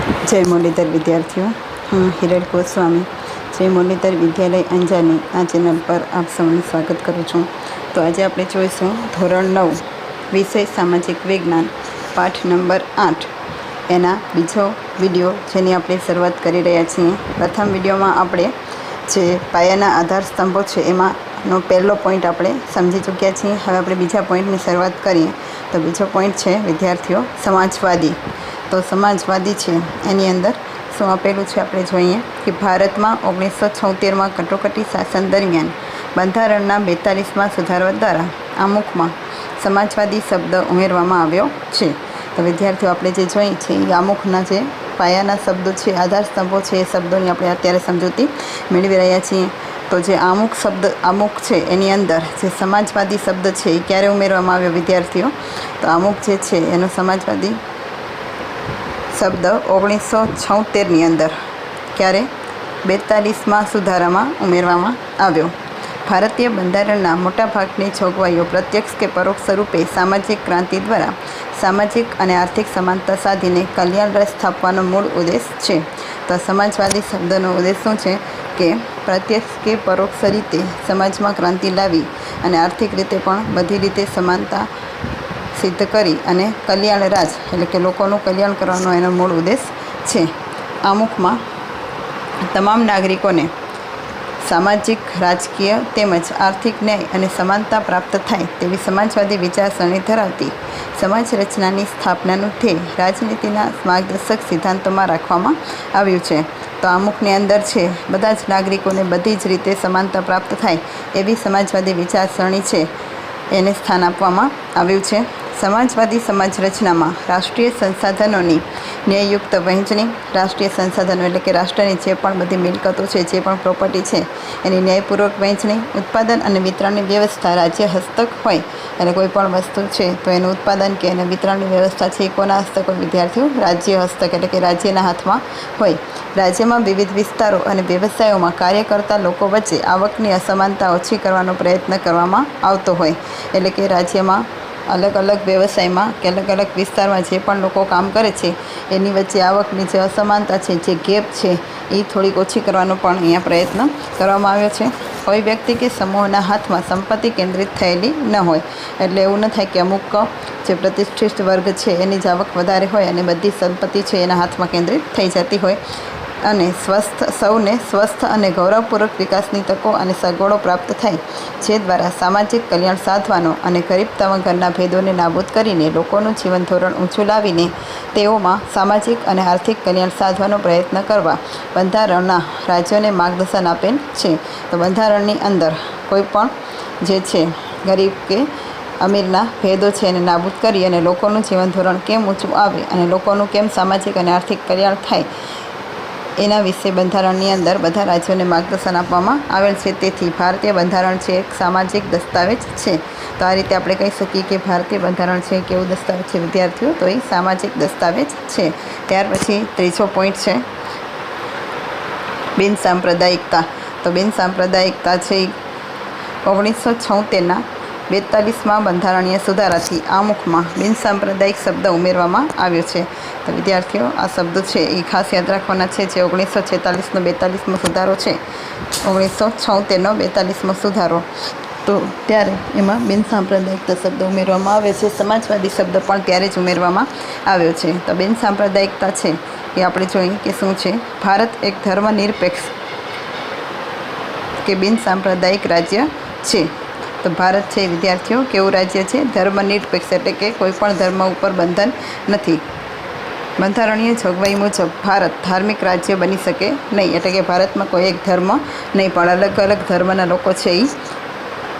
जय मुरलीधर विद्यार्थियों, हूँ हिरल गोस्वामी जय मुरलीधर विद्यालय अंजानी आ चेनल पर आप सबने स्वागत करूँ छूँ। तो आज आप जोईशुं धोरण 9 विषय सामाजिक विज्ञान पाठ नंबर 8 एना बीजो विडियो जेनी आपणे शरूआत करी रह्या छीए। प्रथम विडियो में आपणे जे पायाना आधार स्तंभों छे एमांनो पहलो पॉइंट आपणे समझी चूक्या छीए। हवे आपणे बीजा पॉइंटनी शरूआत करीए। तो बीजो पॉइंट छे विद्यार्थियों समाजवादी। तो समाजवादी है एनी अंदर शू आपेलू है आपणे जोईए कि भारत में 1976 में कटोकटी शासन दरमियान बंधारणना 42मां सुधारा द्वारा आमुख में समाजवादी शब्द उमेरवामां आव्यो छे। तो विद्यार्थियों आपणे जे जोईए छे ए आमुखना जे पायाना शब्दों है आधार स्तंभों है शब्दों आपणे अत्यारे समजूती मेळवी रह्या छीए। तो जे आमुख शब्द आमुख है एनी अंदर जे समाजवादी शब्द है क्यारे उमेरवामां आव्यो विद्यार्थियों? तो आमुख जे छे एनो समाजवादी शब्द 1976 अंदर क्यारे 42मां सुधारामां उमेरवामां आव्यो। भारतीय बंधारणना मोटा भागनी जोगवाईओ प्रत्यक्ष के परोक्ष रूपे सामाजिक क्रांति द्वारा सामाजिक और आर्थिक समानता साधीने कल्याण राज स्थापवानो मूळ उद्देश्य छे। तो समाजवादी शब्दनो उद्देश्य शुं छे कि प्रत्यक्ष के परोक्ष रीते समाज में क्रांति लावी अने आर्थिक रीते पण बधी रीते समानता सिद्ध करी अने कल्याण राज एटले के लोकोनुं कल्याण करवानो एनो मूळ उद्देश्य छे। आमुख में तमाम नागरिकोने सामाजिक राजकीय तेमज आर्थिक न्याय अने समानता प्राप्त थाय तेवी समाजवादी विचारसरणी धरावती समाज रचनानी स्थापनानुं ध्येय राजनीतिना मार्गदर्शक सिद्धांतोमां राखवामां आव्युं छे। तो आमुखनी अंदर छे बधा ज नागरिकोने बधी ज रीते समानता प्राप्त थाय एवी समाजवादी विचारसरणी छे एने स्थान आपवामां आव्युं छे। समाजवादी समाज रचना में राष्ट्रीय संसाधनों की न्याययुक्त वहेंचणी राष्ट्रीय संसाधनों एटले के राष्ट्रनी जे पण बधी मिलकतों है जे पण प्रॉपर्टी है एनी न्यायपूर्वक वहेंचणी उत्पादन और वितरण व्यवस्था राज्य हस्तक होय एटले कोईपण वस्तु है तो एनु उत्पादन के वितरण व्यवस्था है कोना हस्तक होय विद्यार्थियों? राज्य हस्तक एटले के राज्यना हाथ में होय। राज्य में विविध विस्तारों और व्यवसायों में कार्य करता लोको वच्चे आवकनी असमानता ओछी करवानो प्रयत्न करवामां आवतो होय एटले के राज्य में अलग अलग व्यवसाय में के अलग अलग विस्तार में जे पण लोको काम करे छे एनी वच्चे आवकनी जे असमानता है जे गेप है ये थोड़ी ओछी करवानो पण अहींया प्रयत्न करवामां आव्यो छे। कोई व्यक्ति के समूहना हाथ में संपत्ति केन्द्रित थयेली न होय एटले एवुं न थाय कि अमुक जे प्रतिष्ठित वर्ग है एनी ज आवक वधारे होय अने बधी संपत्ति है एना हाथ में केन्द्रित थई जती होय अने सौने स्वस्थ और गौरवपूर्वक विकासनी तको और सगवड़ो प्राप्त थाय जे द्वारा सामाजिक कल्याण साधवानो और गरीब तमगરના भेदोने नाबूद करीने लोकोनुं जीवन धोरण ऊँचुं लावीने तेओमां सामाजिक और आर्थिक कल्याण साधवानो प्रयत्न करवा बंधारणना राज्योने मार्गदर्शन आपेल छे। तो बंधारणनी अंदर कोईपण जे छे गरीब के अमीरना भेदों है एने नाबूद करी अने लोकोनुं जीवन धोरण केम ऊँचुं आवे अने लोकोनुं केम सामाजिक और आर्थिक कल्याण थाय एना विषे बंधारणनी अंदर बधा राज्यों ने मार्गदर्शन आपवामां आवेल छे। तेथी भारतीय बंधारण है एक सामाजिक दस्तावेज है। तो आ रीते आपणे कही सकीए कि भारतीय बंधारण है केवो दस्तावेज है विद्यार्थियों? तो ये सामाजिक दस्तावेज है। त्यार पछी त्रीजो पॉइंट है बिन सांप्रदायिकता। तो बिन सांप्रदायिकता है 1976 42मां बंधारणीय सुधाराथी आमुख में बिन सांप्रदायिक शब्द उमेरवामां आव्यो छे। तो विद्यार्थियों आ शब्द है ये खास याद रखवाना है। जो 1946 42मो सुधारो है 1976 42मो सुधारो तो त्यारे एमां बिन सांप्रदायिकता शब्द उमेरवामां आवे छे। समाजवादी शब्द पण त्यारे ज उमेरवामां आव्यो छे। तो बिन सांप्रदायिकता है ये आपणे जोईए कि शुं छे। भारत एक धर्मनिरपेक्ष के बिन सांप्रदायिक राज्य है। तो भारत है विद्यार्थियों केवुं राज्य है? धर्मनिरपेक्ष एटले के कोईपण धर्म पर बंधन नहीं। बंधारणीय जोगवाई मुजब भारत धार्मिक राज्य बनी सके नहीं एटले के भारत में कोई एक धर्म नहीं पण अलग अलग धर्मना लोको छे ई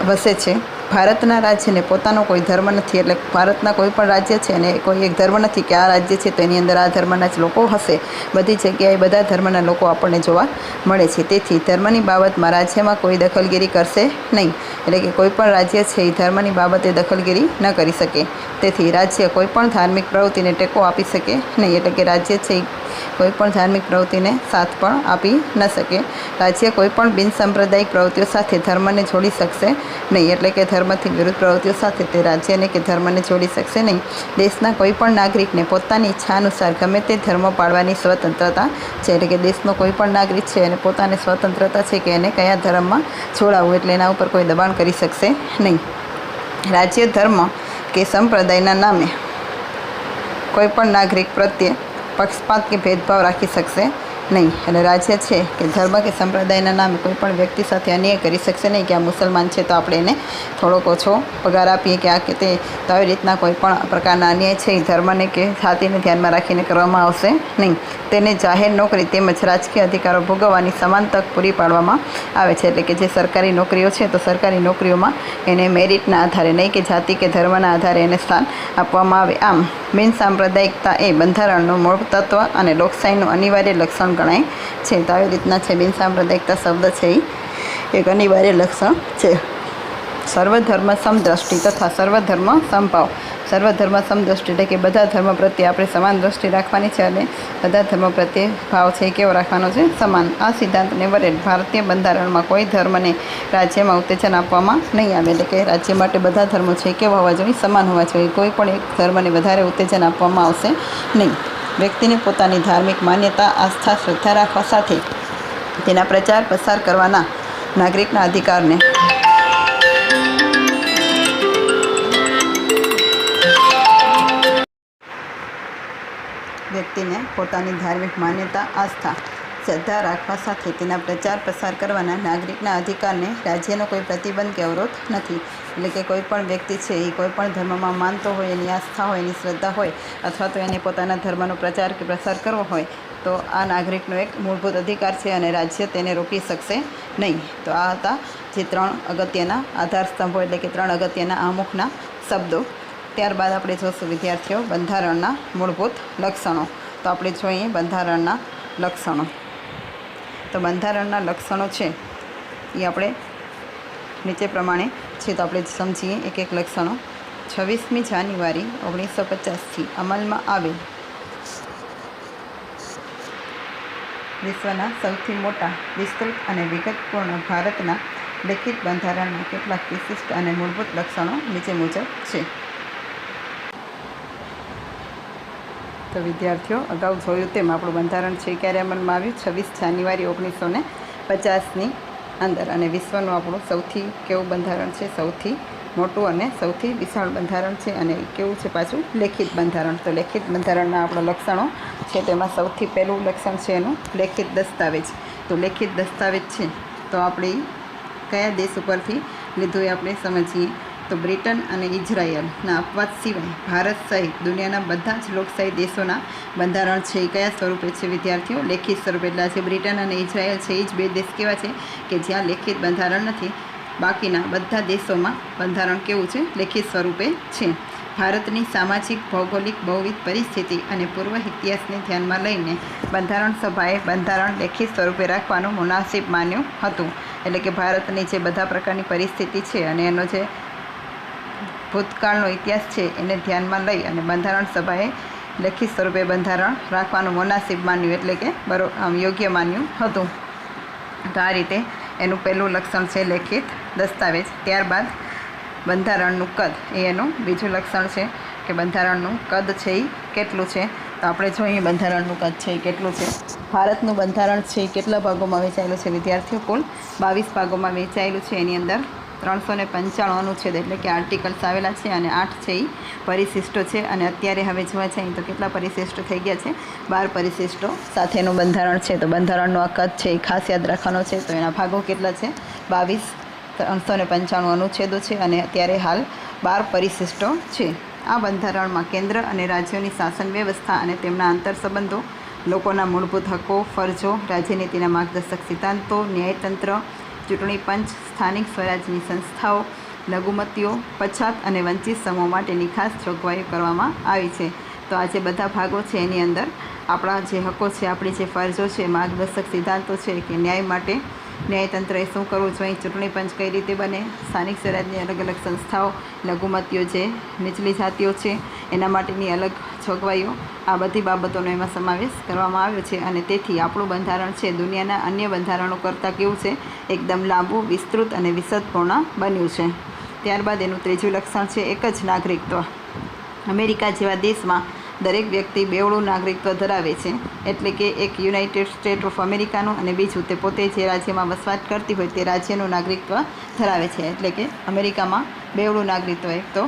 वसे छे। भारतना राज्य ने पोतानो कोई धर्म नहीं एटले भारतना कोईपण राज्य है ने कोई एक धर्म नहीं कि आ राज्य है तो एनी अंदर आ धर्मना ज लोको हशे। बधी जग्याए बधा धर्मना लोको आपणे जोवा मळे छे। तेथी धर्मनी बाबतमां राज्यमां कोई दखलगिरी करशे नहीं एटले कि कोईपण राज्य है धर्मनी बाबते दखलगिरी न करी सके। तेथी राज्य कोईपण धार्मिक प्रवृत्तिने टेको आपी सके नहीं एटले कि राज्य है કોઈપણ ધાર્મિક પ્રવૃત્તિને સાથ પણ આપી ન શકે. રાજ્ય કોઈપણ બિનસાંપ્રદાયિક પ્રવૃત્તિઓ સાથે ધર્મને જોડી શકશે નહીં, એટલે કે ધર્મથી વિરુદ્ધ પ્રવૃત્તિઓ સાથે તે રાજ્યને કે ધર્મને જોડી શકશે નહીં. દેશના કોઈપણ નાગરિકને પોતાની ઈચ્છા અનુસાર ગમે તે ધર્મ પાળવાની સ્વતંત્રતા છે, એટલે કે દેશનો કોઈપણ નાગરિક છે અને પોતાને સ્વતંત્રતા છે કે એને કયા ધર્મમાં જોડાવવું, એટલે એના ઉપર કોઈ દબાણ કરી શકશે નહીં. રાજ્ય ધર્મ કે સંપ્રદાયના નામે કોઈપણ નાગરિક પ્રત્યે પક્ષપાત કે ભેદભાવ રાખી શકશે નહીં. એટલે રાજ્ય છે કે ધર્મ કે સંપ્રદાયના નામે કોઈ પણ વ્યક્તિ સાથે અન્યાય કરી શકશે નહીં, કે આ મુસલમાન છે તો આપણે એને થોડોક ઓછો પગાર આપીએ કે આ કે તે, તો આવી રીતના કોઈ પણ પ્રકારના અન્યાય છે એ ધર્મને કે જાતિને ધ્યાનમાં રાખીને કરવામાં આવશે નહીં. તેને જાહેર નોકરી તેમજ રાજકીય અધિકારો ભોગવવાની સમાન તક પૂરી પાડવામાં આવે છે, એટલે કે જે સરકારી નોકરીઓ છે તો સરકારી નોકરીઓમાં એને મેરિટના આધારે, નહીં કે જાતિ કે ધર્મના આધારે એને સ્થાન આપવામાં આવે. આમ બિનસાંપ્રદાયિકતા એ બંધારણનું મૂળ તત્વ અને લોકશાહીનું અનિવાર્ય લક્ષણ ગણાય છે. તો આવી રીતના છે બિનસાંપ્રદાયિકતા શબ્દ છે એ એક અનિવાર્ય લક્ષણ છે. સર્વધર્મ સમદ્રષ્ટિ તથા સર્વધર્મ સમભાવ. સર્વધર્મ સમદ્રષ્ટિ એટલે કે બધા ધર્મ પ્રત્યે આપણે સમાન દ્રષ્ટિ રાખવાની છે અને બધા ધર્મ પ્રત્યે ભાવ છે એ કેવો રાખવાનો છે? સમાન. આ સિદ્ધાંતને વરેલ ભારતીય બંધારણમાં કોઈ ધર્મને રાજ્યમાં ઉત્તેજન આપવામાં નહીં આવે, એટલે કે રાજ્ય માટે બધા ધર્મો છે એ કેવા હોવા જોઈએ? સમાન હોવા જોઈએ. કોઈ પણ એક ધર્મને વધારે ઉત્તેજન આપવામાં આવશે નહીં. વ્યક્તિને પોતાની ધાર્મિક માન્યતા, આસ્થા, શ્રદ્ધા રાખવા સાથે તેના પ્રચાર પ્રસાર કરવાના નાગરિકના અધિકારને વ્યક્તિને પોતાની ધાર્મિક માન્યતા, આસ્થા, શ્રદ્ધા રાખવા સાથે તેના પ્રચાર પ્રસાર કરવાના નાગરિકના અધિકારને રાજ્યનો કોઈ પ્રતિબંધ કે અવરોધ નથી. એટલે કે કોઈ પણ વ્યક્તિ છે એ કોઈ પણ ધર્મમાં માનતો હોય, એની આસ્થા હોય, એની શ્રદ્ધા હોય, અથવા તો એને પોતાના ધર્મનો પ્રચાર કે પ્રસાર કરવો હોય તો આ નાગરિકનો એક મૂળભૂત અધિકાર છે અને રાજ્ય તેને રોકી શકશે નહીં. તો આ હતા જે 3 અગત્યના આધાર સ્તંભો, એટલે કે 3 અગત્યના આમુખના શબ્દો. ત્યારબાદ આપણે જોશું વિદ્યાર્થીઓ બંધારણના મૂળભૂત લક્ષણો. તો આપણે જોઈએ બંધારણના લક્ષણો. તો બંધારણના લક્ષણો છે એ આપણે નીચે પ્રમાણે છે, તો આપણે સમજીએ એક એક લક્ષણો. 26મી જાન્યુઆરી 1950થી અમલમાં આવેલ વિશ્વના સૌથી મોટા, વિસ્તૃત અને વિગતપૂર્ણ ભારતના લેખિત બંધારણના કેટલાક વિશિષ્ટ અને મૂળભૂત લક્ષણો નીચે મુજબ છે. તો વિદ્યાર્થીઓ અગાઉ જોયું તેમ આપણું બંધારણ છે ક્યારે અમલમાં આવ્યું? 26 જાન્યુઆરી 1950ની અંદર. અને વિશ્વનું આપણું સૌથી કેવું બંધારણ છે? સૌથી મોટું અને સૌથી વિશાળ બંધારણ છે. અને કેવું છે પાછું? લેખિત બંધારણ. તો લેખિત બંધારણના આપણા લક્ષણો છે, તેમાં સૌથી પહેલું લક્ષણ છે એનું લેખિત દસ્તાવેજ. તો લેખિત દસ્તાવેજ છે તો આપણે કયા દેશ ઉપરથી લીધું એ આપણે સમજીએ. તો બ્રિટન અને ઇઝરાયલના અપવાદ સિવાય ભારત સહિત દુનિયાના બધા જ લોકશાહી દેશોના બંધારણ છે એ કયા સ્વરૂપે છે વિદ્યાર્થીઓ? લેખિત સ્વરૂપે. એટલે છે બ્રિટન અને ઇઝરાયલ છે એ જ 2 દેશ કેવા છે કે જ્યાં લેખિત બંધારણ નથી. બાકીના બધા દેશોમાં બંધારણ કેવું છે? લેખિત સ્વરૂપે છે. ભારતની સામાજિક, ભૌગોલિક, બહુવિધ પરિસ્થિતિ અને પૂર્વ ઇતિહાસને ધ્યાનમાં લઈને બંધારણ સભાએ બંધારણ લેખિત સ્વરૂપે રાખવાનું મુનાસિબ માન્યું હતું. એટલે કે ભારતની જે બધા પ્રકારની પરિસ્થિતિ છે અને એનો જે ભૂતકાળનો ઇતિહાસ છે એને ધ્યાનમાં લઈ અને બંધારણ સભાએ લેખિત સ્વરૂપે બંધારણ રાખવાનું મુનાસિબ માન્યું, એટલે કે યોગ્ય માન્યું હતું. તો આ રીતે એનું પહેલું લક્ષણ છે લેખિત દસ્તાવેજ. ત્યારબાદ બંધારણનું કદ એ એનું બીજું લક્ષણ છે કે બંધારણનું કદ છે એ કેટલું છે? તો આપણે જોઈએ બંધારણનું કદ છે એ કેટલું છે. ભારતનું બંધારણ છે એ કેટલા ભાગોમાં વહેંચાયેલું છે વિદ્યાર્થીઓ? કુલ 22 ભાગોમાં વહેંચાયેલું છે. એની અંદર 395 અનુચ્છેદ એટલે કે આર્ટિકલ્સ આવેલા છે અને 8 છે એ પરિશિષ્ટો છે. અને અત્યારે હવે જોવા જઈએ તો કેટલા પરિશિષ્ટો થઈ ગયા છે? 12 પરિશિષ્ટો સાથેનું બંધારણ છે. તો બંધારણનો આ કદ છે એ ખાસ યાદ રાખવાનો છે. તો એના ભાગો કેટલા છે? 22, 395 અનુચ્છેદો છે અને અત્યારે હાલ 12 પરિશિષ્ટો છે. આ બંધારણમાં કેન્દ્ર અને રાજ્યોની શાસન વ્યવસ્થા અને તેમના આંતરસંબંધો, લોકોના મૂળભૂત હકો, ફરજો, રાજ્યનીતિના માર્ગદર્શક સિદ્ધાંતો, ન્યાયતંત્ર, ચૂંટણી પંચ, સ્થાનિક સ્વરાજની સંસ્થાઓ, લઘુમતીઓ, પછાત અને વંચિત સમૂહ માટેની ખાસ જોગવાઈઓ કરવામાં આવી છે. તો આ જે બધા ભાગો છે એની અંદર આપણા જે હકો છે, આપણી જે ફરજો છે, માર્ગદર્શક સિદ્ધાંતો છે કે ન્યાય માટે ન્યાયતંત્રએ શું કરવું જોઈએ, ચૂંટણી પંચ કઈ રીતે બને, સ્થાનિક સ્વરાજની અલગ અલગ સંસ્થાઓ, લઘુમતીઓ જે નીચલી જાતિઓ છે એના માટેની અલગ જોગવાઈઓ આ બધી બાબતોનો એમાં સમાવેશ કરવામાં આવ્યો છે અને તેથી આપણું બંધારણ છે દુનિયાના અન્ય બંધારણો કરતાં કેવું છે, એકદમ લાંબુ, વિસ્તૃત અને વિશદપૂર્ણ બન્યું છે. ત્યારબાદ એનું ત્રીજું લક્ષણ છે એક જ નાગરિકત્વ. અમેરિકા જેવા દેશમાં દરેક વ્યક્તિ બેવડું નાગરિકત્વ ધરાવે છે, એટલે કે એક યુનાઇટેડ સ્ટેટ ઓફ અમેરિકાનું અને બીજું તે પોતે જે રાજ્યમાં વસવાટ કરતી હોય તે રાજ્યનું નાગરિકત્વ ધરાવે છે. એટલે કે અમેરિકામાં બેવડું નાગરિકત્વ એક તો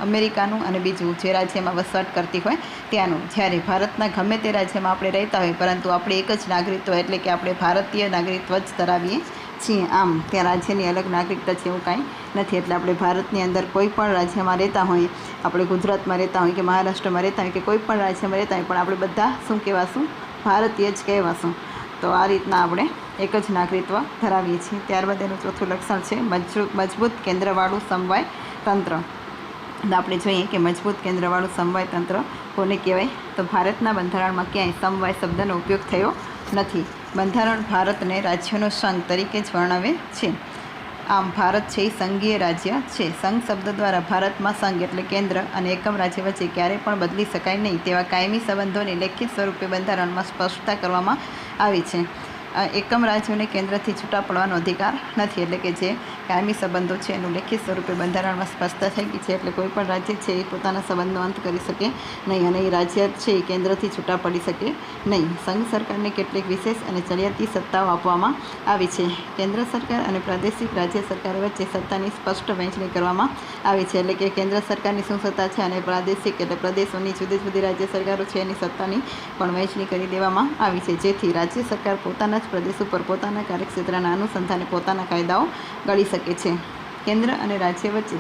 અમેરિકાનું અને બીજું જે રાજ્યમાં વસવાટ કરતી હોય ત્યાંનું. જ્યારે ભારતના ગમે તે રાજ્યમાં આપણે રહેતા હોય પરંતુ આપણે એક જ નાગરિકત્વ એટલે કે આપણે ભારતીય નાગરિકત્વ જ ધરાવીએ છીએ. આમ ત્યાં રાજ્યની અલગ નાગરિકતા છે એવું કાંઈ નથી. એટલે આપણે ભારતની અંદર કોઈ પણ રાજ્યમાં રહેતા હોઈએ, આપણે ગુજરાતમાં રહેતા હોય કે મહારાષ્ટ્રમાં રહેતા હોય કે કોઈ પણ રાજ્યમાં રહેતા હોય, પણ આપણે બધા શું કહેવાશું, ભારતીય જ કહેવાશું. તો આ રીતના આપણે એક જ નાગરિકત્વ ધરાવીએ છીએ. ત્યારબાદ એનું ચોથું લક્ષણ છે મજબૂત કેન્દ્રવાળું સમવાય તંત્ર. આપણે જોઈએ કે મજબૂત કેન્દ્રવાળું સમવાય તંત્ર કોને કહેવાય, તો ભારતના બંધારણમાં ક્યાંય સમવાય શબ્દનો ઉપયોગ થયો નથી. બંધારણ ભારતને રાજ્યોનો સંઘ તરીકે જ વર્ણવે છે. આમ ભારત છે એ સંઘીય રાજ્ય છે. સંઘ શબ્દ દ્વારા ભારતમાં સંઘ એટલે કેન્દ્ર અને એકમ રાજ્ય વચ્ચે ક્યારેય પણ બદલી શકાય નહીં તેવા કાયમી સંબંધોની લેખિત સ્વરૂપે બંધારણમાં સ્પષ્ટતા કરવામાં આવી છે. એકમ રાજ્યોને કેન્દ્રથી છૂટા પડવાનો અધિકાર નથી. એટલે કે જે કાયમી સંબંધો છે એનું લેખિત સ્વરૂપે બંધારણમાં સ્પષ્ટતા થઈ ગઈ છે. એટલે કોઈ પણ રાજ્ય છે એ પોતાના સંબંધનો અંત કરી શકે નહીં અને એ રાજ્ય છે એ કેન્દ્રથી છૂટા પડી શકે નહીં. સંઘ સરકારને કેટલીક વિશેષ અને ચડિયાતી સત્તાઓ આપવામાં આવી છે. કેન્દ્ર સરકાર અને પ્રાદેશિક રાજ્ય સરકારો વચ્ચે સત્તાની સ્પષ્ટ વહેંચણી કરવામાં આવી છે. એટલે કે કેન્દ્ર સરકારની શું સત્તા છે અને પ્રાદેશિક એટલે પ્રદેશોની જુદી જુદી રાજ્ય સરકારો છે એની સત્તાની પણ વહેંચણી કરી દેવામાં આવી છે, જેથી રાજ્ય સરકાર પોતાના જ પ્રદેશ ઉપર પોતાના કાર્યક્ષેત્રના અનુસંધાને પોતાના કાયદાઓ ઘડી શકે છે. કેન્દ્ર અને રાજ્ય વચ્ચે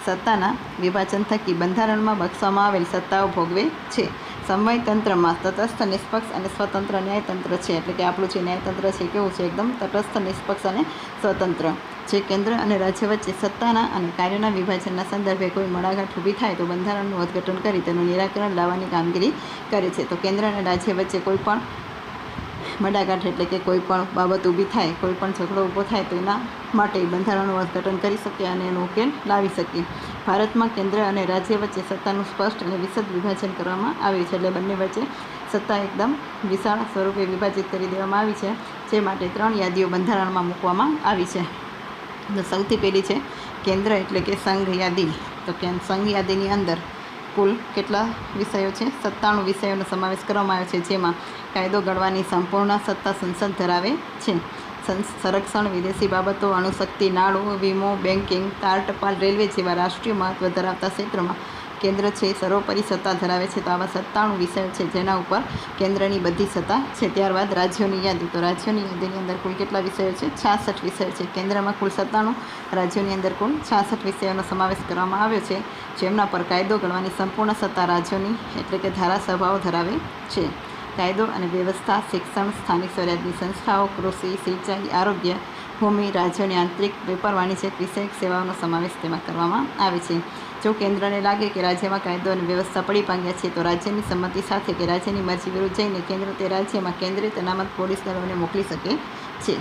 સત્તાના વિભાજન થકી બંધારણમાં બક્ષવામાં આવેલ સત્તાઓ ભોગવે છે. સમવાય તંત્રમાં તટસ્થ, નિષ્પક્ષ અને સ્વતંત્ર ન્યાયતંત્ર છે. એટલે કે આપણું જે ન્યાયતંત્ર છે કેવું છે, એકદમ તટસ્થ, નિષ્પક્ષ અને સ્વતંત્ર. જે કેન્દ્ર અને રાજ્ય વચ્ચે સત્તાના અને કાર્યના વિભાજનના સંદર્ભે કોઈ મડાગાંઠ ઊભી થાય તો બંધારણનું અર્થઘટન કરી તેનું નિરાકરણ લાવવાની કામગીરી કરે છે. તો કેન્દ્ર અને રાજ્ય વચ્ચે કોઈ પણ મડાગાંઠ એટલે કે કોઈ પણ બાબત ઊભી થાય, કોઈ પણ ઝઘડો ઊભો થાય તો એના માટે બંધારણનું અર્થઘટન કરી શકીએ અને એનો ઉકેલ લાવી શકીએ. ભારતમાં કેન્દ્ર અને રાજ્ય વચ્ચે સત્તાનું સ્પષ્ટ અને વિશદ વિભાજન કરવામાં આવ્યું છે. એટલે બંને વચ્ચે સત્તા એકદમ વિશાળ સ્વરૂપે વિભાજિત કરી દેવામાં આવી છે. જે માટે 3 યાદીઓ બંધારણમાં મૂકવામાં આવી છે. તો સૌથી પહેલી છે કેન્દ્ર એટલે કે સંઘ યાદી. તો કે સંઘ યાદીની અંદર કુલ કેટલા વિષયો છે? 97 વિષયોનો સમાવેશ કરવામાં આવ્યો છે. જેમાં કાયદો ઘડવાની સંપૂર્ણ સત્તા સંસદ ધરાવે છે. સંરક્ષણ, વિદેશી બાબતો, અણુશક્તિ, નાણું, વીમો, બેન્કિંગ, તાર, ટપાલ, રેલવે જેવા રાષ્ટ્રીય મહત્વ ધરાવતા ક્ષેત્રમાં કેન્દ્ર છે સર્વોપરી સત્તા ધરાવે છે. તો આવા 97 વિષયો છે જેના ઉપર કેન્દ્રની બધી સત્તા છે. ત્યારબાદ રાજ્યોની યાદી. તો રાજ્યોની યાદીની અંદર કુલ કેટલા વિષયો છે? 66 વિષયો છે. કેન્દ્રમાં કુલ 97, રાજ્યોની અંદર કુલ 66 વિષયોનો સમાવેશ કરવામાં આવ્યો છે, જેમના પર કાયદો ઘડવાની સંપૂર્ણ સત્તા રાજ્યોની એટલે કે ધારાસભાઓ ધરાવે છે. કાયદો અને વ્યવસ્થા, શિક્ષણ, સ્થાનિક સ્વરાજ્યની સંસ્થાઓ, કૃષિ, સિંચાઈ, આરોગ્ય, ભૂમિ, રાજ્યોની આંતરિક વેપાર વાણિજ્યક વિષયક સેવાઓનો સમાવેશ તેમાં કરવામાં આવે છે. જો કેન્દ્રને લાગે કે રાજ્યમાં કાયદો અને વ્યવસ્થા પડી ભાંગ્યા છે તો રાજ્યની સંમતિ સાથે કે રાજ્યની મરજી વિરુદ્ધ જઈને કેન્દ્ર તે રાજ્યમાં કેન્દ્રિત અનામત પોલીસ દળોને મોકલી શકે છે.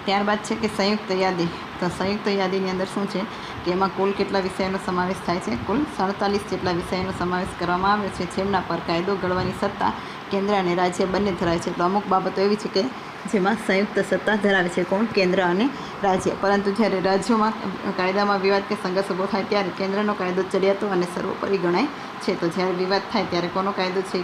ત્યારબાદ છે કે સંયુક્ત યાદી. તો સંયુક્ત યાદીની અંદર શું છે કે એમાં કુલ કેટલા વિષયોનો સમાવેશ થાય છે? કુલ 47 જેટલા વિષયોનો સમાવેશ કરવામાં આવ્યો છે, જેમના પર કાયદો ઘડવાની સત્તા કેન્દ્ર અને રાજ્ય બંને ધરાવે છે. તો અમુક બાબતો એવી છે કે જેમાં સંયુક્ત સત્તા ધરાવે છે કોણ? કેન્દ્ર અને રાજ્ય. પરંતુ જ્યારે રાજ્યોમાં કાયદામાં વિવાદ કે સંઘર્ષ ઊભો થાય ત્યારે કેન્દ્રનો કાયદો ચડિયાતો અને સર્વોપરી ગણાય છે. તો જ્યારે વિવાદ થાય ત્યારે કોનો કાયદો છે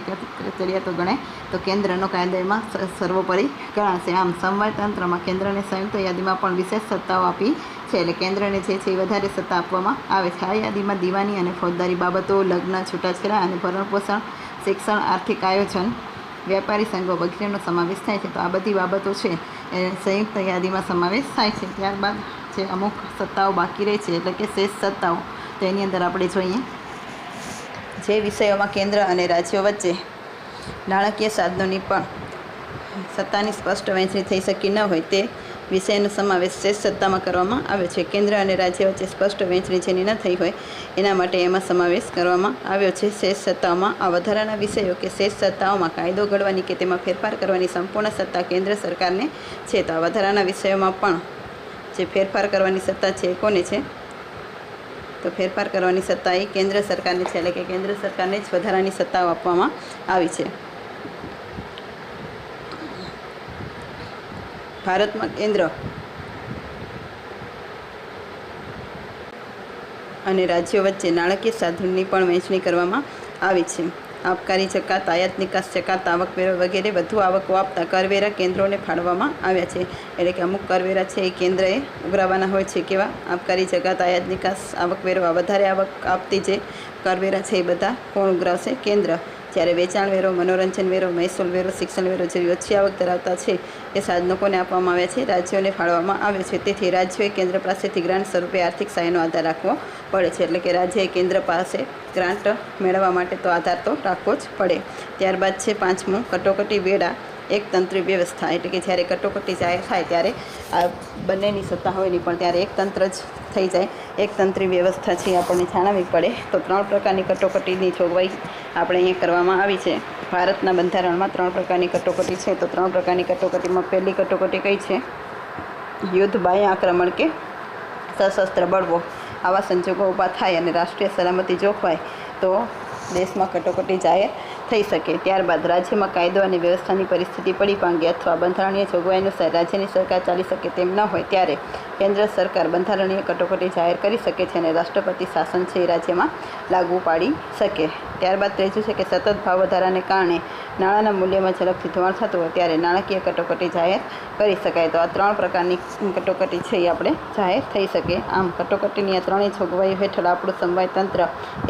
ચડિયાતો ગણાય? તો કેન્દ્રનો કાયદો એમાં સર્વોપરી ગણાશે. આમ સમવાય તંત્રમાં કેન્દ્રને સંયુક્ત યાદીમાં પણ વિશેષ સત્તાઓ આપી છે. એટલે કેન્દ્રને જે છે એ વધારે સત્તા આપવામાં આવે છે. આ યાદીમાં દીવાની અને ફોજદારી બાબતો, લગ્ન, છૂટાછેડા અને ભરણપોષણ, શિક્ષણ, આર્થિક આયોજન, વ્યાપારી સંઘો વગેરેનો સમાવેશ થાય છે. તો આ બધી બાબતો છે એ સંયુક્ત યાદીમાં સમાવેશ થાય છે. ત્યારબાદ જે અમુક સત્તાઓ બાકી રહે છે એટલે કે શેષ સત્તાઓ, તો એની અંદર આપણે જોઈએ જે વિષયોમાં કેન્દ્ર અને રાજ્યો વચ્ચે નાણાકીય સાધનોની પણ સત્તાની સ્પષ્ટ વહેંચણી થઈ શકી ન હોય તે વિષયનો સમાવેશ શેષ સત્તામાં કરવામાં આવ્યો છે. કેન્દ્ર અને રાજ્ય વચ્ચે સ્પષ્ટ વહેંચણી જેની ન થઈ હોય એના માટે એમાં સમાવેશ કરવામાં આવ્યો છે. શેષ સત્તાઓમાં આ વધારાના વિષયો કે શેષ સત્તાઓમાં કાયદો ઘડવાની કે તેમાં ફેરફાર કરવાની સંપૂર્ણ સત્તા કેન્દ્ર સરકારને છે. તો આ વધારાના વિષયોમાં પણ જે ફેરફાર કરવાની સત્તા છે એ કોને છે? તો ફેરફાર કરવાની સત્તા એ કેન્દ્ર સરકારને છે, એટલે કે કેન્દ્ર સરકારને જ વધારાની સત્તાઓ આપવામાં આવી છે. ભારતમાં કેન્દ્ર અને રાજ્યો વચ્ચે નાણાકીય સાધનની પણ વહેંચણી કરવામાં આવી છે. આબકારી જકાત, આયાત નિકાસ જકાત, આવકવેરો વગેરે વધુ આવકો આપતા કરવેરા કેન્દ્રોને ફાળવવામાં આવ્યા છે. એટલે કે અમુક કરવેરા છે એ કેન્દ્રએ ઉઘરાવવાના હોય છે. કેવા? આબકારી જકાત, આયાત નિકાસ, આવકવેરો, આ વધારે આવક આપતી જે કરવેરા છે એ બધા કોણ ઉઘરાવશે? કેન્દ્ર. જ્યારે વેચાણ વેરો, મનોરંજન વેરો, મહેસૂલ વેરો, શિક્ષણ વેરો જેવી ઓછી આવક ધરાવતા છે એ સાધનો કોને આપવામાં આવ્યા છે? રાજ્યોને ફાળવવામાં આવે છે. તેથી રાજ્યોએ કેન્દ્ર પાસેથી ગ્રાન્ટ સ્વરૂપે આર્થિક સહાયનો આધાર રાખવો પડે છે. એટલે કે રાજ્યએ કેન્દ્ર પાસે ગ્રાન્ટ મેળવવા માટે તો આધાર તો રાખવો જ પડે. ત્યારબાદ છે પાંચમું, કટોકટી વેળા એકતંત્રી વ્યવસ્થા. એટલે કે જ્યારે કટોકટી જાહેર થાય ત્યારે આ બંનેની સત્તા હોય નહીં, પણ ત્યારે એકતંત્ર જ થઈ જાય. એકતંત્રી વ્યવસ્થા છે આપણને જાણવી પડે. તો 3 પ્રકારની કટોકટીની જોગવાઈ આપણે અહીંયા કરવામાં આવી છે. ભારતના બંધારણમાં 3 પ્રકારની કટોકટી છે. તો 3 પ્રકારની કટોકટીમાં પહેલી કટોકટી કઈ છે? યુદ્ધ, બાહ્ય આક્રમણ કે સશસ્ત્ર બળવો. આવા સંજોગો ઊભા થાય અને રાષ્ટ્રીય સલામતી જોખવાય તો દેશમાં કટોકટી જાહેર થઈ શકે. ત્યારબાદ રાજ્યમાં કાયદો અને વ્યવસ્થાની પરિસ્થિતિ પડી ભાંગે અથવા બંધારણીય જોગવાઈ અનુસાર રાજ્યની સરકાર ચાલી શકે તેમ ન હોય ત્યારે કેન્દ્ર સરકાર બંધારણીય કટોકટી જાહેર કરી શકે છે અને રાષ્ટ્રપતિ શાસન છે એ રાજ્યમાં લાગુ પાડી શકે. ત્યારબાદ ત્રીજું છે કે સતત ભાવ વધારાને કારણે નાણાંના મૂલ્યમાં ઝડપથી ધોવાણ થતું હોય ત્યારે નાણાકીય કટોકટી જાહેર કરી શકાય. તો આ 3 પ્રકારની કટોકટી છે એ આપણે જાહેર થઈ શકે. આમ કટોકટીની આ 3 જોગવાઈઓ હેઠળ આપણું સમવાય તંત્ર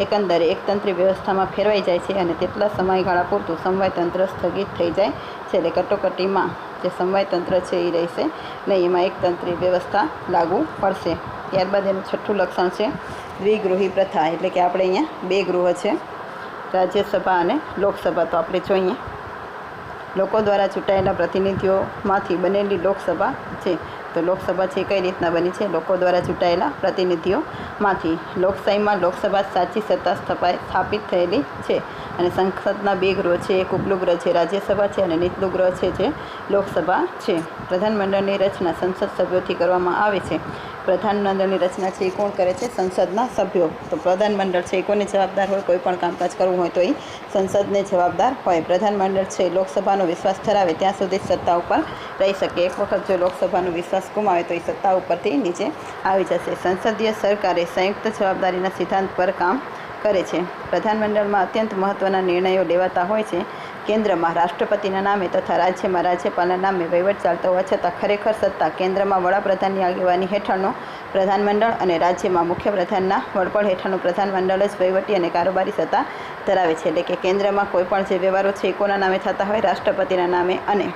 એકંદરે એકતંત્રી વ્યવસ્થામાં ફેરવાઈ જાય છે અને તેટલા સમયગાળા પૂરતું સમવાય તંત્ર સ્થગિત થઈ જાય છે. એટલે કટોકટીમાં જે સમવાય તંત્ર છે એ રહેશે નહીં, એમાં એકતંત્રી વ્યવસ્થા લાગુ પડશે. ત્યારબાદ એનું છઠ્ઠું લક્ષણ છે દ્વિગૃહી પ્રથા. એટલે કે આપણે અહીંયા 2 ગૃહ છે, રાજ્યસભા અને લોકસભા. તો આપણે જોઈએ લોકો દ્વારા ચૂંટાયેલા પ્રતિનિધિઓમાંથી બનેલી લોકસભા છે. તો લોકસભા છે કઈ રીતના બની છે? લોકો દ્વારા ચૂંટાયેલા પ્રતિનિધિઓમાંથી. લોકશાહીમાં લોકસભા સાચી સત્તા સ્થાપિત થયેલી છે અને સંસદના 2 ગૃહ છે. એક ઉપલું ગૃહ છે રાજ્યસભા છે અને નીચલું ગૃહ છે જે લોકસભા છે. પ્રધાનમંડળની રચના સંસદ સભ્યોથી કરવામાં આવે છે. પ્રધાનમંડળની રચના છે એ કોણ કરે છે? સંસદના સભ્યો. તો પ્રધાનમંડળ છે એ કોને જવાબદાર હોય? કોઈ પણ કામકાજ કરવું હોય તો એ સંસદને જવાબદાર હોય. પ્રધાનમંડળ છે લોકસભાનો વિશ્વાસ ધરાવે ત્યાં સુધી સત્તા ઉપર રહી શકે. એક વખત જો લોકસભાનો વિશ્વાસ ગુમાવે તો એ સત્તા ઉપરથી નીચે આવી જશે. સંસદીય સરકારે સંયુક્ત જવાબદારીના સિદ્ધાંત પર કામ કરે છે. પ્રધાનમંડળમાં અત્યંત મહત્ત્વના નિર્ણયો લેવાતા હોય છે. કેન્દ્રમાં રાષ્ટ્રપતિના નામે તથા રાજ્યમાં રાજ્યપાલના નામે વહીવટ ચાલતો હોવા છતાં ખરેખર સત્તા કેન્દ્રમાં વડાપ્રધાનની આગેવાની હેઠળનો પ્રધાનમંડળ અને રાજ્યમાં મુખ્યપ્રધાનના વડપણ હેઠળનું પ્રધાનમંડળ જ વહીવટી અને કારોબારી સત્તા ધરાવે છે. એટલે કે કેન્દ્રમાં કોઈ પણ જે વ્યવહારો છે એ કોના નામે થતા હોય? રાષ્ટ્રપતિના નામે. અને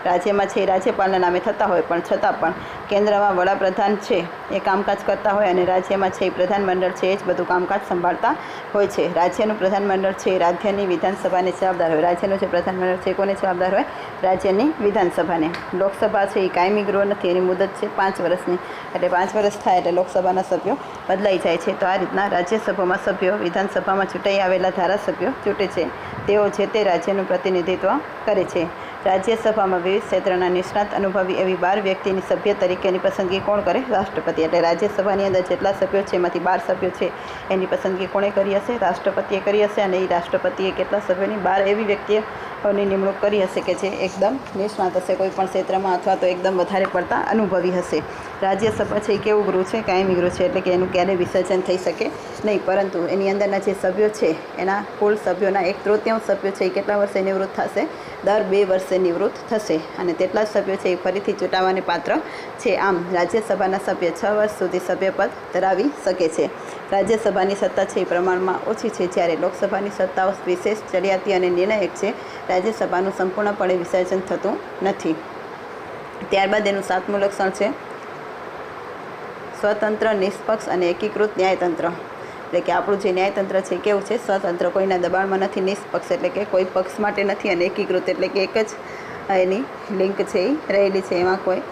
રાજ્યમાં છે એ રાજ્યપાલના નામે થતા હોય, પણ છતાં પણ કેન્દ્રમાં વડાપ્રધાન છે એ કામકાજ કરતા હોય અને રાજ્યમાં છે એ પ્રધાનમંડળ છે એ જ બધું કામકાજ સંભાળતા હોય છે. રાજ્યનું પ્રધાનમંડળ છે એ રાજ્યની વિધાનસભાને જવાબદાર હોય. રાજ્યનું જે પ્રધાનમંડળ છે એ કોને જવાબદાર હોય? રાજ્યની વિધાનસભાને. લોકસભા છે એ કાયમી ગૃહ નથી, એની મુદત છે 5 વર્ષની. એટલે 5 વર્ષ થાય એટલે લોકસભાના સભ્યો બદલાઈ જાય છે. તો આ રીતના રાજ્યસભામાં સભ્યો વિધાનસભામાં ચૂંટાઈ આવેલા ધારાસભ્યો ચૂંટે છે. તેઓ જે તે રાજ્યનું પ્રતિનિધિત્વ કરે છે. રાજ્યસભામાં વિવિધ ક્ષેત્રના નિષ્ણાત અનુભવી એવી 12 વ્યક્તિની સભ્ય તરીકેની પસંદગી કોણ કરે? રાષ્ટ્રપતિ. એટલે રાજ્યસભાની અંદર જેટલા સભ્યો છે એમાંથી 12 સભ્યો છે એની પસંદગી કોણે કરી હશે? રાષ્ટ્રપતિએ કરી હશે. અને એ રાષ્ટ્રપતિએ કેટલા સભ્યોની? 12 એવી વ્યક્તિઓની નિમણૂક કરી હશે કે જે એકદમ નિષ્ણાત હશે કોઈ પણ ક્ષેત્રમાં, અથવા તો એકદમ વધારે પડતા અનુભવી હશે. રાજ્યસભા છે એ કેવું ગૃહ છે? કાયમી ગૃહ છે. એટલે કે એનું ક્યારેય વિસર્જન થઈ શકે નહીં, પરંતુ એની અંદરના જે સભ્યો છે એના કુલ સભ્યોના 1/3 સભ્યો છે એ કેટલા વર્ષે નિવૃત્ત થશે? દર 2 વર્ષે નિવૃત્ત થશે. અને તેટલા જ સભ્યો છે એ ફરીથી ચૂંટાવાને પાત્ર છે. આમ રાજ્યસભાના સભ્ય 6 વર્ષ સુધી સભ્યપદ ધરાવી શકે છે. રાજ્યસભાની સત્તા છે એ પ્રમાણમાં ઓછી છે, જ્યારે લોકસભાની સત્તાઓ વિશેષ, ચડિયાતી અને નિર્ણાયક છે. રાજ્યસભાનું સંપૂર્ણપણે વિસર્જન થતું નથી. ત્યારબાદ એનું 7મું લક્ષણ છે સ્વતંત્ર, નિષ્પક્ષ અને એકીકૃત ન્યાયતંત્ર. એટલે કે આપણું જે ન્યાયતંત્ર છે કેવું છે? સ્વતંત્ર, કોઈના દબાણમાં નથી. નિષ્પક્ષ એટલે કે કોઈ પક્ષ માટે નથી. અને એકીકૃત એટલે કે એક જ એની લિંક છે એ રહેલી છે, એમાં કોઈ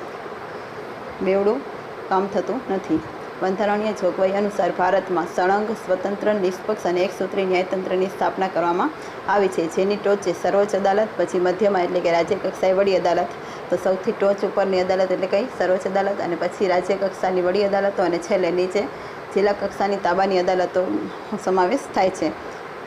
બેવડું કામ થતું નથી. બંધારણીય જોગવાઈ અનુસાર ભારતમાં સળંગ, સ્વતંત્ર, નિષ્પક્ષ અને એકસૂત્રીય ન્યાયતંત્રની સ્થાપના કરવામાં આવી છે, જેની ટોચ છે સર્વોચ્ચ અદાલત, પછી મધ્યમાં એટલે કે રાજ્ય કક્ષાએ વડી અદાલત. તો સૌથી ટોચ ઉપરની અદાલત એટલે કઈ? સર્વોચ્ચ અદાલત. અને પછી રાજ્ય કક્ષાની વડી અદાલતો અને છેલ્લે નીચે જિલ્લા કક્ષાની તાબાની અદાલતોનો સમાવેશ થાય છે.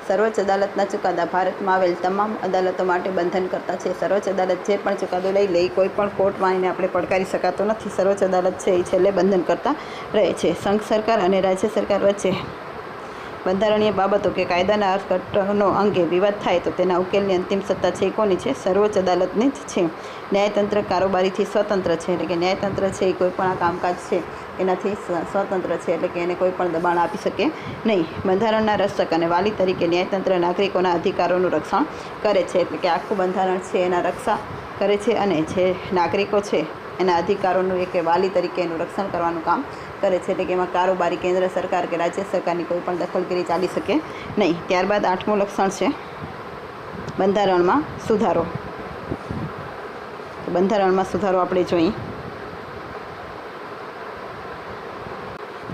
સર્વોચ્ચ અદાલતના ચુકાદા ભારતમાં આવેલ તમામ અદાલતો માટે બંધન કરતા છે. સર્વોચ્ચ અદાલત જે પણ ચુકાદો લઈ લે કોઈ પણ કોર્ટમાં એને આપણે પડકારી શકાતો નથી. સર્વોચ્ચ અદાલત છે એ છેલ્લે બંધન કરતા રહે છે. સંઘ સરકાર અને રાજ્ય સરકાર વચ્ચે બંધારણીય બાબતો કે કાયદાના અર્થઘટનો અંગે વિવાદ થાય તો તેના ઉકેલની અંતિમ સત્તા છે એ કોની છે? સર્વોચ્ચ અદાલતની જ છે. ન્યાયતંત્ર કારોબારીથી સ્વતંત્ર છે, એટલે કે ન્યાયતંત્ર છે એ કોઈ પણ આ કામકાજ છે એનાથી સ્વતંત્ર છે, એટલે કે એને કોઈ પણ દબાણ આપી શકે નહીં. બંધારણના રક્ષક અને વાલી તરીકે ન્યાયતંત્ર નાગરિકોના અધિકારોનું રક્ષણ કરે છે, એટલે કે આખું બંધારણ છે એના રક્ષા કરે છે અને જે નાગરિકો છે એના અધિકારોનું એક વાલી તરીકે એનું રક્ષણ કરવાનું કામ કરે છે, એટલે કે એમાં કારોબારી કેન્દ્ર સરકાર કે રાજ્ય સરકારની કોઈ પણ દખલગીરી ચાલી શકે નહીં. ત્યારબાદ 8મું લક્ષણ છે બંધારણમાં સુધારો. બંધારણમાં સુધારો આપણે જોઈએ.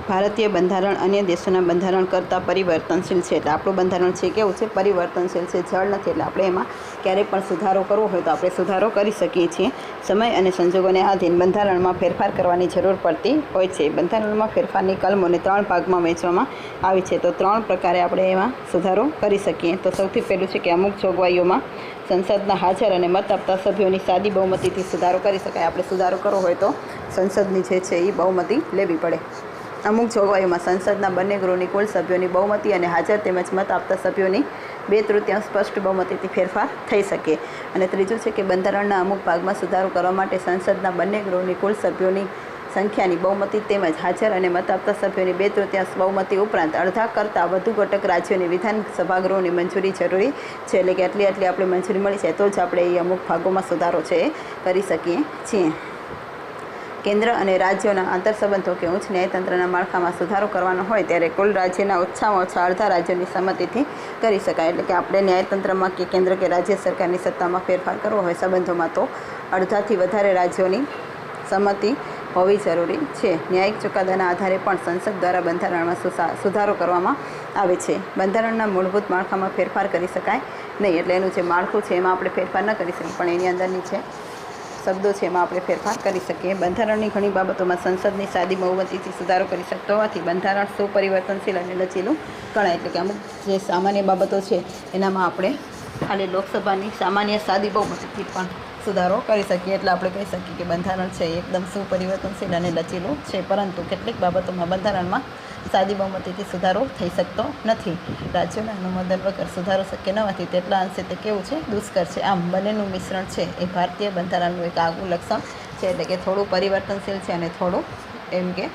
ભારતીય બંધારણ અન્ય દેશોના બંધારણ કરતાં પરિવર્તનશીલ છે. એટલે આપણું બંધારણ છે કેવું છે? પરિવર્તનશીલ છે, જળ નથી. એટલે આપણે એમાં ક્યારેય પણ સુધારો કરવો હોય તો આપણે સુધારો કરી શકીએ છીએ. સમય અને સંજોગોને આધીન બંધારણમાં ફેરફાર કરવાની જરૂર પડતી હોય છે. બંધારણમાં ફેરફારની કલમોને 3 ભાગમાં વહેંચવામાં આવી છે. તો 3 પ્રકારે આપણે એમાં સુધારો કરી શકીએ. તો સૌથી પહેલું છે કે અમુક જોગવાઈઓમાં સંસદના હાજર અને મત આપતા સભ્યોની સાદી બહુમતીથી સુધારો કરી શકાય. આપણે સુધારો કરવો હોય તો સંસદની જે છે એ બહુમતી લેવી પડે. અમુક જોગવાઈઓમાં સંસદના બંને ગૃહની કુલ સભ્યોની બહુમતી અને હાજર તેમજ મત આપતા સભ્યોની 2/3 સ્પષ્ટ બહુમતીથી ફેરફાર થઈ શકે. અને ત્રીજું છે કે બંધારણના અમુક ભાગમાં સુધારો કરવા માટે સંસદના બંને ગૃહની કુલ સભ્યોની સંખ્યાની બહુમતી તેમજ હાજર અને મત આપતા સભ્યોની 2/3 બહુમતી ઉપરાંત અડધા કરતાં વધુ ઘટક રાજ્યોની વિધાનસભા ગૃહોની મંજૂરી જરૂરી છે. એટલે કે આટલી આપણે મંજૂરી મળી જાય તો જ આપણે એ અમુક ભાગોમાં સુધારો છે એ કરી શકીએ છીએ. કેન્દ્ર અને રાજ્યોના આંતરસંબંધો કે ઉચ્ચ ન્યાયતંત્રના માળખામાં સુધારો કરવાનો હોય ત્યારે કુલ રાજ્યના ઓછામાં ઓછા અડધા રાજ્યોની સંમતિથી કરી શકાય. એટલે કે આપણે ન્યાયતંત્રમાં કે કેન્દ્ર કે રાજ્ય સરકારની સત્તામાં ફેરફાર કરવો હોય સંબંધોમાં તો અડધાથી વધારે રાજ્યોની સંમતિ હોવી જરૂરી છે. ન્યાયિક ચુકાદાના આધારે પણ સંસદ દ્વારા બંધારણમાં સુધારો કરવામાં આવે છે. બંધારણના મૂળભૂત માળખામાં ફેરફાર કરી શકાય નહીં. એટલે એનું જે માળખું છે એમાં આપણે ફેરફાર ન કરી શકીએ, પણ એની અંદરની છે શબ્દો છે એમાં આપણે ફેરફાર કરી શકીએ. બંધારણની ઘણી બાબતોમાં સંસદની સાદી બહુમતીથી સુધારો કરી શકતો હોવાથી બંધારણ સુપરિવર્તનશીલ અને લચીલું ગણાય. એટલે કે અમુક જે સામાન્ય બાબતો છે એનામાં આપણે ખાલી લોકસભાની સામાન્ય સાદી બહુમતીથી પણ સુધારો કરી શકીએ. એટલે આપણે કહી શકીએ કે બંધારણ છે એ એકદમ સુપરિવર્તનશીલ અને લચીલું છે. પરંતુ કેટલીક બાબતોમાં બંધારણમાં સાદી બહુમતીથી સુધારો થઈ શકતો નથી. રાજ્યોના અનુમોદન વગર સુધારો શક્ય ન હોવાથી તેટલા અંશે તે કેવું છે? દુષ્કર છે. આમ બંનેનું મિશ્રણ છે એ ભારતીય બંધારણનું એક આગવું લક્ષણ છે. એટલે કે થોડું પરિવર્તનશીલ છે અને થોડું એમ કે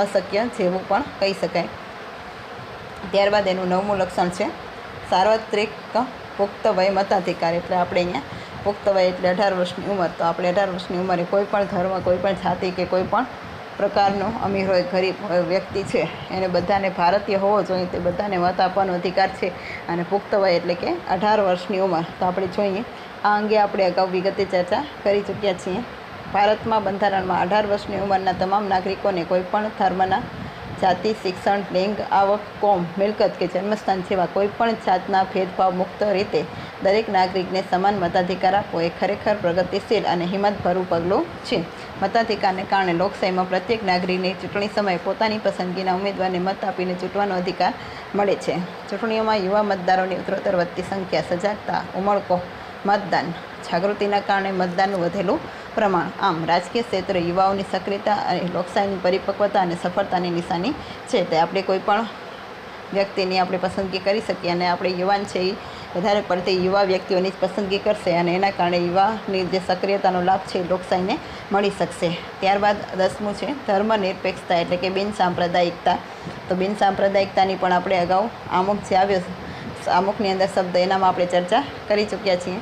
અશક્ય જેવું પણ કહી શકાય. ત્યારબાદ એનું 9મું લક્ષણ છે સાર્વત્રિક પુખ્ત વય મતાધિકાર. એટલે આપણે અહીંયા પુખ્ત વય એટલે 18 વર્ષની ઉંમર. તો આપણે 18 વર્ષની ઉંમરે કોઈ પણ ધર્મ, કોઈ પણ જાતિ કે કોઈ પણ પ્રકારનો અમીર હોય, ગરીબ હોય, વ્યક્તિ છે એને બધાને ભારતીય હોવો જોઈએ તે બધાને મત આપવાનો અધિકાર છે. અને પુખ્ત વય એટલે કે 18 વર્ષની ઉંમર. તો આપણે જોઈએ આ અંગે આપણે અગાઉ વિગતે ચર્ચા કરી ચૂક્યા છીએ. ભારતમાં બંધારણમાં 18 વર્ષની ઉંમરના તમામ નાગરિકોને કોઈપણ ધર્મના, જાતિ, શિક્ષણ, લિંગ, આવક, કોમ, મિલકત કે જન્મસ્થાન જેવા કોઈપણ જાતના ભેદભાવ મુક્ત રીતે દરેક નાગરિકને સમાન મતાધિકાર આપવો એ ખરેખર પ્રગતિશીલ અને હિંમતભર્યું પગલું છે. મતાધિકારને કારણે લોકશાહીમાં પ્રત્યેક નાગરિકને ચૂંટણી સમયે પોતાની પસંદગીના ઉમેદવારને મત આપીને ચૂંટવાનો અધિકાર મળે છે. ચૂંટણીઓમાં યુવા મતદારોની ઉત્તરોત્તર વધતી સંખ્યા, સજાગતા, ઉમળકો, મતદાન જાગૃતિના કારણે મતદાનનું વધેલું પ્રમાણ. આમ રાજકીય ક્ષેત્રે યુવાઓની સક્રિયતા અને લોકશાહીની પરિપક્વતા અને સફળતાની નિશાની છે. તે આપણે કોઈ પણ વ્યક્તિની આપણે પસંદગી કરી શકીએ અને આપણે યુવાન છે એ વધારે પડતી યુવા વ્યક્તિઓની જ પસંદગી કરશે અને એના કારણે યુવાની જે સક્રિયતાનો લાભ છે એ લોકશાહીને મળી શકશે. ત્યારબાદ 10મું છે ધર્મનિરપેક્ષતા એટલે કે બિનસાંપ્રદાયિકતા. તો બિનસાંપ્રદાયિકતાની પણ આપણે અગાઉ આમુખ જે આવ્યો આમુખની અંદર શબ્દ એનામાં આપણે ચર્ચા કરી ચૂક્યા છીએ.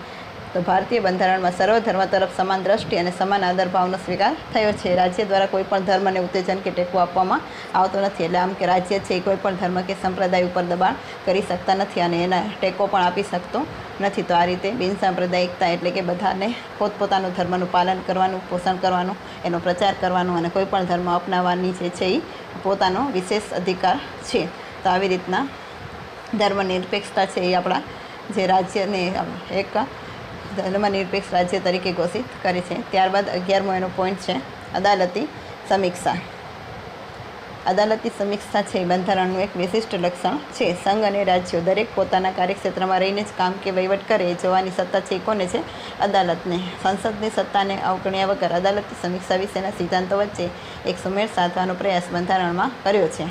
તો ભારતીય બંધારણમાં સર્વ ધર્મ તરફ સમાન દ્રષ્ટિ અને સમાન આદરભાવનો સ્વીકાર થયો છે. રાજ્ય દ્વારા કોઈપણ ધર્મને ઉત્તેજન કે ટેકો આપવામાં આવતો નથી. એટલે આમ કે રાજ્ય છે એ કોઈપણ ધર્મ કે સંપ્રદાય ઉપર દબાણ કરી શકતા નથી અને એના ટેકો પણ આપી શકતો નથી. તો આ રીતે બિનસાંપ્રદાયિકતા એટલે કે બધાને પોતપોતાનું ધર્મનું પાલન કરવાનું, પોષણ કરવાનું, એનો પ્રચાર કરવાનો અને કોઈપણ ધર્મ અપનાવવાની જે છે એ પોતાનો વિશેષ અધિકાર છે. તો આવી રીતના ધર્મનિરપેક્ષતા છે એ આપણા જે રાજ્યને એક ધર્મનિરપેક્ષ રાજ્ય તરીકે ઘોષિત કરે છે. ત્યારબાદ 11મો એનો પોઈન્ટ છે અદાલતી સમીક્ષા. અદાલતી સમીક્ષા છે એ બંધારણનું એક વિશિષ્ટ લક્ષણ છે. સંઘ અને રાજ્યો દરેક પોતાના કાર્યક્ષેત્રમાં રહીને જ કામ કે વહીવટ કરે એ જોવાની સત્તા છે એ કોને છે? અદાલતને. સંસદની સત્તાને અવગણ્યા વગર અદાલતી સમીક્ષા વિશેના સિદ્ધાંતો વચ્ચે એક સુમેળ સાધવાનો પ્રયાસ બંધારણમાં કર્યો છે.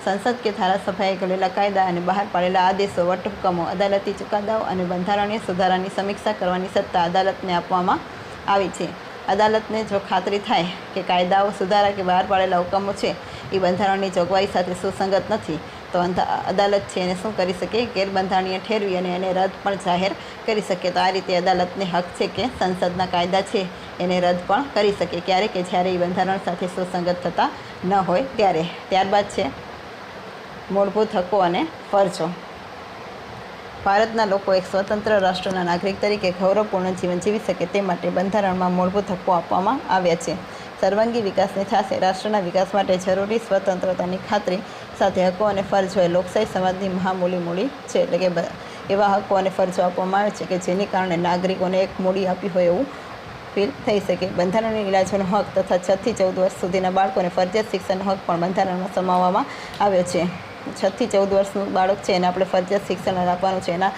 સંસદ કે ધારાસભાએ ઘડેલા કાયદા અને બહાર પાડેલા આદેશો, વટહુકમો, અદાલતી ચુકાદાઓ અને બંધારણીય સુધારાની સમીક્ષા કરવાની સત્તા અદાલતને આપવામાં આવી છે. અદાલતને જો ખાતરી થાય કે કાયદાઓ, સુધારા કે બહાર પાડેલા હુકમો છે એ બંધારણની જોગવાઈ સાથે સુસંગત નથી તો અદાલત છે એને શું કરી શકે? ગેરબંધારણીય ઠેરવી અને એને રદ પણ જાહેર કરી શકે. તો આ રીતે અદાલતને હક છે કે સંસદના કાયદા છે એને રદ પણ કરી શકે ક્યારે કે જ્યારે એ બંધારણ સાથે સુસંગત થતા ન હોય ત્યારે. ત્યારબાદ છે મૂળભૂત હક્કો અને ફરજો. ભારતના લોકો એક સ્વતંત્ર રાષ્ટ્રના નાગરિક તરીકે ગૌરવપૂર્ણ જીવન જીવી શકે તે માટે બંધારણમાં મૂળભૂત હક્કો આપવામાં આવ્યા છે. સર્વાંગી વિકાસની સાથે રાષ્ટ્રના વિકાસ માટે જરૂરી સ્વતંત્રતાની ખાતરી સાથે હક્કો અને ફરજો એ લોકશાહી સમાજની મહામૂલી મૂડી છે. એટલે કે એવા હક્કો અને ફરજો આપવામાં આવે છે કે જેને કારણે નાગરિકોને એક મૂડી આપી હોય એવું ફીલ થઈ શકે. બંધારણીય ઇલાજનો હક તથા 6 થી 14 વર્ષ સુધીના બાળકોને ફરજિયાત શિક્ષણનો હક પણ બંધારણમાં સમાવવામાં આવ્યો છે. 6 થી 14 વર્ષનું બાળક છે એને આપણે ફરજિયાત શિક્ષણ આપવાનું છે, એના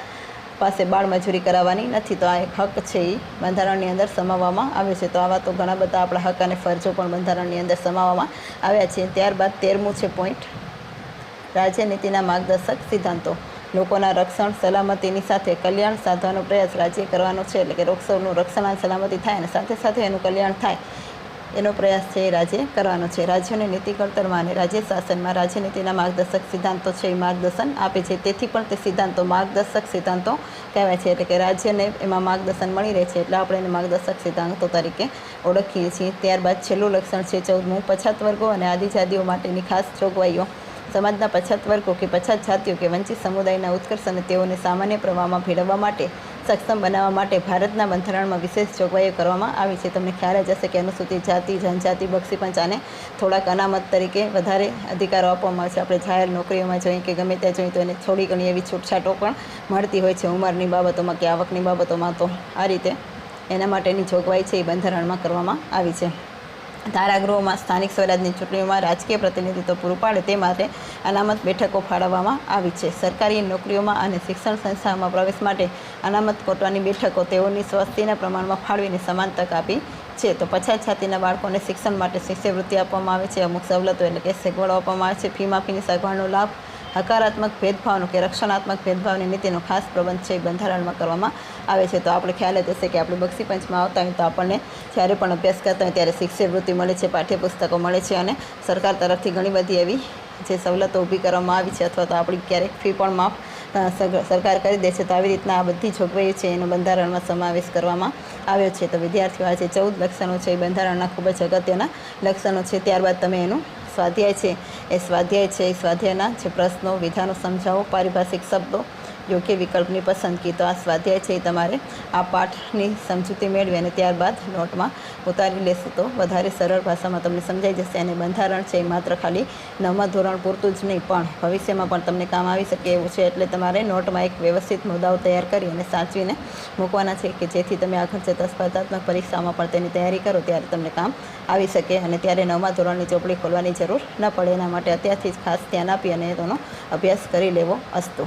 પાસે બાળ મજૂરી કરાવવાની નથી. તો આ એક હક છે એ બંધારણની અંદર સમાવવામાં આવે છે. તો આવા તો ઘણા બધા આપણા હક અને ફરજો પણ બંધારણની અંદર સમાવવામાં આવ્યા છે. ત્યારબાદ 13મું છે પોઈન્ટ, રાજ્યનીતિના માર્ગદર્શક સિદ્ધાંતો. લોકોના રક્ષણ, સલામતીની સાથે કલ્યાણ સાધવાનો પ્રયાસ રાજ્ય કરવાનો છે. એટલે કે લોકોનું રક્ષણ અને સલામતી થાય અને સાથે સાથે એનું કલ્યાણ થાય એનો પ્રયાસ છે એ રાજ્ય કરવાનો છે. રાજ્યોને નીતિ ઘડતરમાં અને રાજ્ય શાસનમાં રાજ્યનીતિના માર્ગદર્શક સિદ્ધાંતો છે એ માર્ગદર્શન આપે છે. તેથી પણ તે સિદ્ધાંતો માર્ગદર્શક સિદ્ધાંતો કહેવાય છે. એટલે કે રાજ્યને એમાં માર્ગદર્શન મળી રહે છે એટલે આપણે એને માર્ગદર્શક સિદ્ધાંતો તરીકે ઓળખીએ છીએ. ત્યારબાદ છેલ્લું લક્ષણ છે 14મું, પછાત વર્ગો અને આદિજાતિઓ માટેની ખાસ જોગવાઈઓ. સમાજના પછાત વર્ગો કે પછાત જાતિઓ કે વંચિત સમુદાયના ઉત્કર્ષ અને તેઓને સામાન્ય પ્રવાહમાં ભેળવવા માટે સક્ષમ બનાવવા માટે ભારતના બંધારણમાં વિશેષ જોગવાઈઓ કરવામાં આવી છે. તમને ખ્યાલ જ હશે કે અનુસૂચિત જાતિ, જનજાતિ, બક્ષીપંચ આને થોડાક અનામત તરીકે વધારે અધિકારો આપવામાં આવે છે. આપણે જાહેર નોકરીઓમાં જોઈએ કે ગમે ત્યાં જોઈએ તો એને થોડી ઘણી એવી છૂટછાટો પણ મળતી હોય છે ઉંમરની બાબતોમાં કે આવકની બાબતોમાં. તો આ રીતે એના માટેની જોગવાઈ છે એ બંધારણમાં કરવામાં આવી છે. ધારાગૃહોમાં સ્થાનિક સ્વરાજની ચૂંટણીઓમાં રાજકીય પ્રતિનિધિત્વ પૂરું પાડે તે માટે અનામત બેઠકો ફાળવવામાં આવી છે. સરકારી નોકરીઓમાં અને શિક્ષણ સંસ્થાઓમાં પ્રવેશ માટે અનામત કોટાની બેઠકો તેઓની સ્વસ્તીના પ્રમાણમાં ફાળવીને સમાન તક આપી છે. તો પછાત જાતિના બાળકોને શિક્ષણ માટે શિષ્યવૃત્તિ આપવામાં આવે છે. અમુક સવલતો એટલે કે સગવડો આપવામાં આવે છે. ફી માફીની સગવડનો લાભ, હકારાત્મક ભેદભાવનો કે રક્ષણાત્મક ભેદભાવની નીતિનો ખાસ પ્રબંધ છે એ બંધારણમાં કરવામાં આવે છે. તો આપણે ખ્યાલ જ હશે કે આપણે બક્ષીપંચમાં આવતા હોય તો આપણને જ્યારે પણ અભ્યાસ કરતા હોય ત્યારે શિષ્યવૃત્તિ મળે છે, પાઠ્યપુસ્તકો મળે છે અને સરકાર તરફથી ઘણી બધી એવી જે સવલતો ઊભી કરવામાં આવી છે અથવા તો આપણી ક્યારેક ફી પણ માફ સરકાર કરી દે છે. તો આવી રીતના આ બધી જોગવાઈઓ છે એનો બંધારણમાં સમાવેશ કરવામાં આવ્યો છે. તો વિદ્યાર્થીઓ આ જે 14 લક્ષણો છે એ બંધારણના ખૂબ જ અગત્યના લક્ષણો છે. ત્યારબાદ તમે એનું સ્વાધ્યાય છે એ સ્વાધ્યાયના જે પ્રશ્નો, વિધાનો સમજાવો, પારિભાષિક શબ્દો, યોગ્ય વિકલ્પની પસંદગી. તો આ સ્વાધ્યાય છે એ તમારે આ પાઠની સમજૂતી મેળવી અને ત્યારબાદ નોટમાં ઉતારી લેશો તો વધારે સરળ ભાષામાં તમને સમજાઈ જશે. અને બંધારણ છે એ માત્ર ખાલી 9મા ધોરણ પૂરતું જ નહીં પણ ભવિષ્યમાં પણ તમને કામ આવી શકે એવું છે. એટલે તમારે નોટમાં એક વ્યવસ્થિત મુદ્દાઓ તૈયાર કરી અને સાચવીને મૂકવાના છે કે જેથી તમે આગળ જતાં સ્પર્ધાત્મક પરીક્ષામાં પણ તેની તૈયારી કરો ત્યારે તમને કામ આવી શકે અને ત્યારે 9મા ધોરણની ચોપડી ખોલવાની જરૂર ન પડે. એના માટે અત્યારથી જ ખાસ ધ્યાન આપી અને તેનો અભ્યાસ કરી લેવો. અસ્તુ.